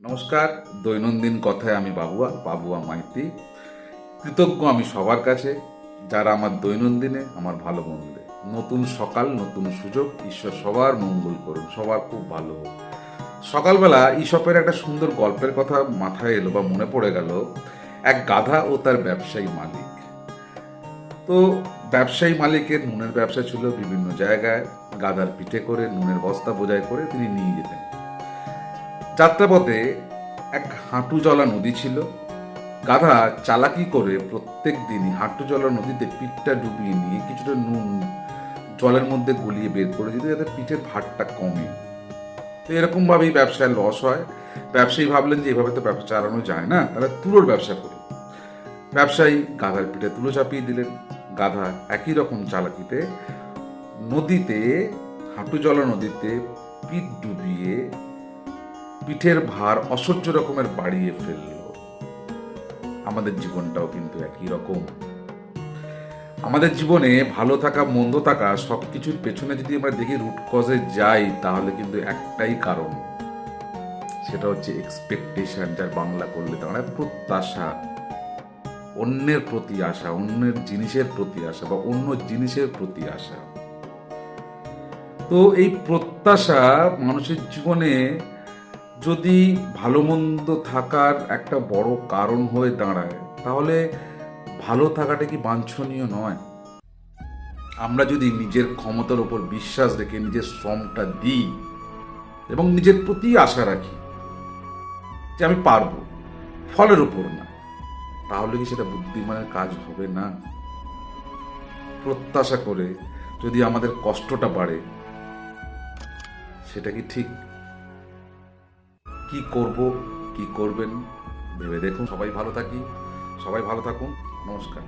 নমস্কার। দৈনন্দিন কথায় আমি বাবুয়া মাইতি। কৃতজ্ঞ আমি সবার কাছে যারা আমার দৈনন্দিনে আমার ভালো মন্দে। নতুন সকাল, নতুন সুযোগ। ঈশ্বর সবার মঙ্গল করুন, সবার খুব ভালো হোক। সকালবেলা ঈশপের একটা সুন্দর গল্পের কথা মাথায় এলো বা মনে পড়ে গেল। এক গাধা ও তার ব্যবসায়ী মালিক। তো ব্যবসায়ী মালিকের নুনের ব্যবসা ছিল বিভিন্ন জায়গায়। গাধার পিঠে করে নুনের বস্তা বোঝাই করে তিনি নিয়ে যেতেন। যাত্রাপথে এক হাঁটু জলা নদী ছিল। গাধা চালাকি করে প্রত্যেক দিনই হাঁটু জলা নদীতে পিঠটা ডুবিয়ে নিয়ে কিছুটা নুন জলের মধ্যে গলিয়ে বের করে দিত, যাতে পিঠের ভারটা কমে। তো এরকম ভাবেই ব্যবসায় লস হয়। ব্যবসায়ী ভাবলেন যে এভাবে তো ব্যবসা চালানো যায় না, তাহলে তুলোর ব্যবসা করি। ব্যবসায়ী গাধার পিঠে তুলো চাপিয়ে দিলেন। গাধা একই রকম চালাকিতে নদীতে, হাঁটু জলা নদীতে পিঠ ডুবিয়ে পিঠের ভার অসহ্য রকমের বাড়িয়ে ফেলল। আমাদের জীবনটাও কিন্তু একই রকম। আমাদের জীবনে ভালো থাকা মন্দ থাকা সবকিছুর পেছনে যদি আমরা দেখি রুট কজে যাই, তাহলে কিন্তু একটাই কারণ, সেটা হচ্ছে এক্সপেকটেশন, যার বাংলা করলে তার মানে প্রত্যাশা। অন্যের প্রতি আশা, অন্যের জিনিসের প্রতি আশা বা অন্য জিনিসের প্রতি আশা। তো এই প্রত্যাশা মানুষের জীবনে যদি ভালো মন্দ থাকার একটা বড় কারণ হয়ে দাঁড়ায়, তাহলে ভালো থাকাটা কি বাঞ্ছনীয় নয়? আমরা যদি নিজের ক্ষমতার উপর বিশ্বাস রেখে নিজের শ্রমটা দিই এবং নিজের প্রতি আশা রাখি যে আমি পারবো, ফলের উপর না, তাহলে কি সেটা বুদ্ধিমানের কাজ হবে না? প্রত্যাশা করে যদি আমাদের কষ্টটা বাড়ে, সেটা কি ঠিক? কি করব, কি করবেন ভেবে দেখুন। সবাই ভালো থাকুন। নমস্কার।